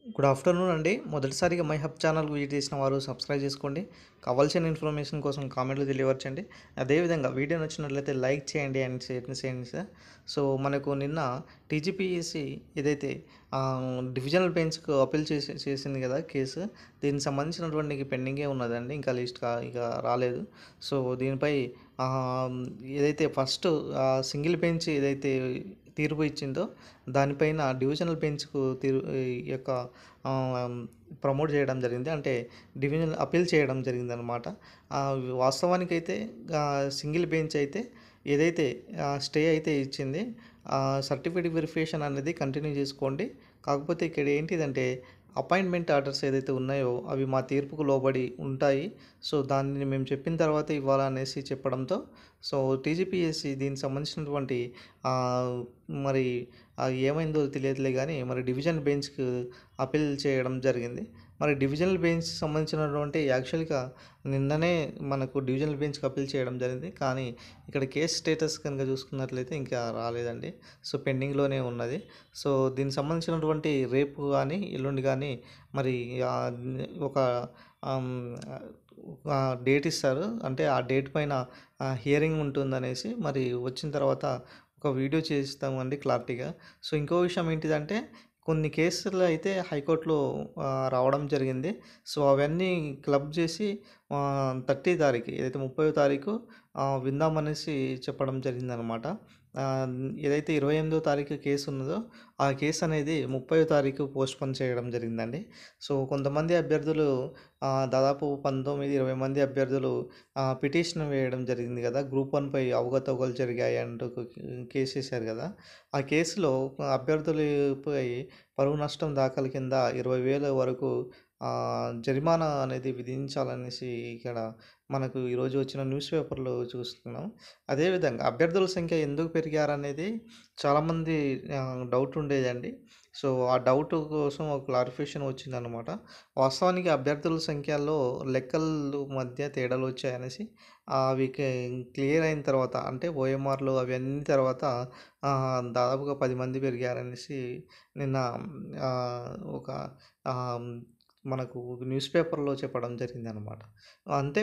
Good afternoon అండి. మొదటిసారిగా my hub channel visit చేసిన వారు సబ్స్క్రైబ్ చేసుకోండి. కావాల్సిన ఇన్ఫర్మేషన్ కోసం కామెంట్లు తెలియవచ్చండి. అదేవిధంగా వీడియో నచ్చినట్లయితే లైక్ చేయండి అండ్ షేర్ చేయండి సార్. సో మనకు నిన్న టీజీపీఎస్సీ ఏదైతే డివిజనల్ బెంచ్‌కు అప్పీల్ చేసింది కదా కేసు. దీనికి సంబంధించినటువంటి పెండింగే ఉన్నదండి. ఇంకా లిస్ట్ ఇక రాలేదు. సో దీనిపై ఆహ్, ఏదైతే ఫస్ట్ సింగిల్ బెంచ్ ఏదైతే తీర్పు ఇచ్చిందో దానిపైన డివిజనల్ బెంచ్‌కు ఈ యొక్క ఆహ్, ప్రమోట్ చేయడం జరిగింది. అంటే డివిజనల్ అప్పీల్ చేయడం జరిగిందనమాట. వాస్తవానికైతే సింగిల్ బెంచ్ అయితే ఏదైతే స్టే అయితే ఇచ్చింది. సర్టిఫికేట్ వెరిఫికేషన్ అనేది కంటిన్యూ చేసుకోండి. కాకపోతే ఇక్కడ ఏంటిదంటే అపాయింట్మెంట్ ఆర్డర్స్ ఏదైతే ఉన్నాయో అవి మా తీర్పుకు లోబడి ఉంటాయి. సో దాన్ని మేము చెప్పిన తర్వాతే ఇవ్వాలనేసి చెప్పడంతో సో టీజీపీఎస్సీ దీనికి సంబంధించినటువంటి ఆహ్, మరి ఏమైందో తెలియదులే గానీ మరి డివిజన్ బెంచ్‌కి అప్పీల్ చేయడం జరిగింది. మరి డివిజనల్ బెంచ్ సంబంధించినటువంటి యాక్చువల్‌గా నిన్ననే మనకు డివిజనల్ బెంచ్‌కి అప్పీల్ చేయడం జరిగింది. కానీ ఇక్కడ కేస్ స్టేటస్ కనుక చూసుకున్నట్లయితే ఇంకా రాలేదండి. సో పెండింగ్‌లోనే ఉన్నది. సో దీనికి సంబంధించినటువంటి రేపు గానీ, ఎల్లుండి గానీ మరి ఆహ్, ఒక ఆహ్, డేట్ ఇస్తారు. అంటే ఆ డేట్ పైన హియరింగ్ ఉంటుందనేసి మరి వచ్చిన తర్వాత ఒక వీడియో చేస్తామండి క్లారిటీగా. సో ఇంకో విషయం ఏంటిదంటే కొన్ని కేసులు అయితే హైకోర్టులో రావడం జరిగింది. సో అవన్నీ క్లబ్ చేసి 30 తారీఖు ఏదైతే 30వ తారీఖు విందామనేసి చెప్పడం జరిగిందనమాట. ఆహ్, ఏదైతే 28వ తారీఖు కేసు ఉన్నదో ఆ కేసు అనేది 30వ తారీఖు పోస్ట్‌పోన్ చేయడం జరిగిందండి. సో కొంతమంది అభ్యర్థులు దాదాపు 19, 20 మంది అభ్యర్థులు పిటిషన్ వేయడం జరిగింది కదా! గ్రూప్ 1 పై అవకతవకలు జరిగాయి అంటూ కేస్ ఏశారు కదా! ఆ కేసులో అభ్యర్థులపై పరువు నష్టం దాఖలు కింద 20,000 వరకు జరిమానా అనేది విధించాలనేసి ఇక్కడ మనకు ఈరోజు వచ్చిన న్యూస్ పేపర్‌లో చూస్తున్నాం. అదేవిధంగా అభ్యర్థుల సంఖ్య ఎందుకు పెరిగారనేది చాలామంది డౌట్ ఉండేదండి. సో ఆ డౌట్ కోసం ఒక క్లారిఫికేషన్ వచ్చిందనమాట. వాస్తవానికి అభ్యర్థుల సంఖ్యలో లెక్కలు మధ్య తేడాలు వచ్చాయనేసి అవి క్లియర్ అయిన తర్వాత అంటే ఓఎంఆర్‌లు అవన్నీ తర్వాత దాదాపుగా 10 మంది పెరిగారనేసి నిన్న ఒక ఆహ్, మనకు న్యూస్ పేపర్‌లో చెప్పడం జరిగిందనమాట. అంటే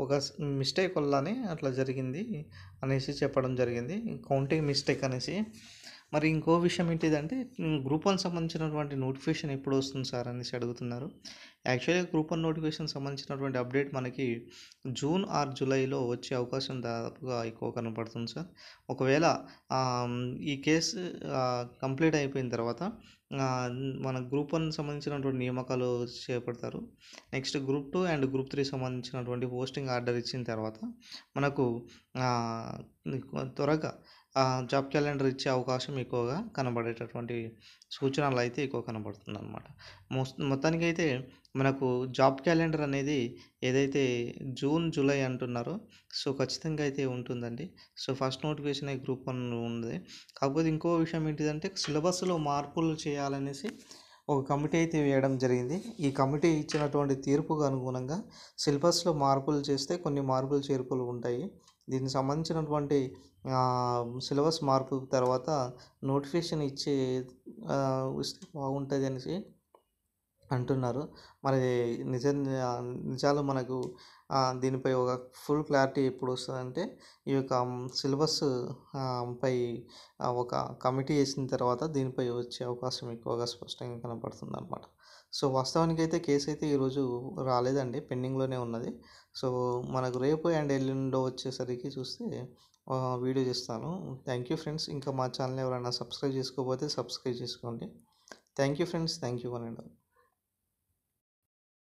ఒక మిస్టేక్ వల్లనే అట్లా జరిగింది అనేసి చెప్పడం జరిగింది. కౌంటింగ్ మిస్టేక్ అనేసి. మరి ఇంకో విషయం ఏంటిదంటే గ్రూప్ 1 సంబంధించినటువంటి నోటిఫికేషన్ ఎప్పుడొస్తుంది సార్ అనేసి అడుగుతున్నారు. యాక్చువల్‌గా గ్రూప్ 1 నోటిఫికేషన్ సంబంధించినటువంటి అప్డేట్ మనకి జూన్ ఆర్ జూలైలో వచ్చే అవకాశం దాదాపుగా ఎక్కువ కనపడుతుంది సార్. ఒకవేళ ఈ కేసు కంప్లీట్ అయిపోయిన తర్వాత మన గ్రూప్ 1 సంబంధించినటువంటి నియామకాలు చేపడతారు. నెక్స్ట్ గ్రూప్ 2 అండ్ గ్రూప్ 3 సంబంధించినటువంటి పోస్టింగ్ ఆర్డర్ ఇచ్చిన తర్వాత మనకు ఆహ్, త్వరగా జాబ్ క్యాలెండర్ ఇచ్చే అవకాశం ఎక్కువగా కనబడేటటువంటి సూచనలైతే ఎక్కువ కనబడుతుందనమాట. మొత్తానికైతే మనకు జాబ్ క్యాలెండర్ అనేది ఏదైతే జూన్, జూలై అంటున్నారో సో ఖచ్చితంగా అయితే ఉంటుందండి. సో ఫస్ట్ నోటిఫికేషనే గ్రూప్ 1 ఉంది. కాకపోతే ఇంకో విషయం ఏంటిదంటే సిలబస్‌లో మార్పులు చేయాలనేసి ఒక కమిటీ అయితే వేయడం జరిగింది. ఈ కమిటీ ఇచ్చినటువంటి తీర్పుకు అనుగుణంగా సిలబస్‌లో మార్పులు చేస్తే కొన్ని మార్పులు, చేర్పులు ఉంటాయి. దీనికి సంబంధించినటువంటి సిలబస్ మార్పు తర్వాత నోటిఫికేషన్ ఇస్తే బాగుంటది అనేసి అంటున్నారు. మరి నిజాలు మనకు దీనిపై ఒక ఫుల్ క్లారిటీ ఎప్పుడొస్తదంటే ఈ యొక్క సిలబస్ పై ఒక కమిటీ ఏసిన తర్వాత దీనిపై వచ్చే అవకాశం ఎక్కువగా స్పష్టంగా కనపడుతుందనమాట. సో వాస్తవానికైతే కేసయితే ఈరోజు రాలేదండి. పెండింగ్‌లోనే ఉన్నది. సో మనకు రేపు అండ్ ఎల్లుండో వచ్చేసరికి చూస్తే వీడియో చేస్తాను. Thank you friends. ఇంకా మా ఛానల్ ఎవరైనా సబ్స్క్రైబ్ చేసుకోకపోతే సబ్స్క్రైబ్ చేసుకోండి. Thank you friends. Thank you one and all.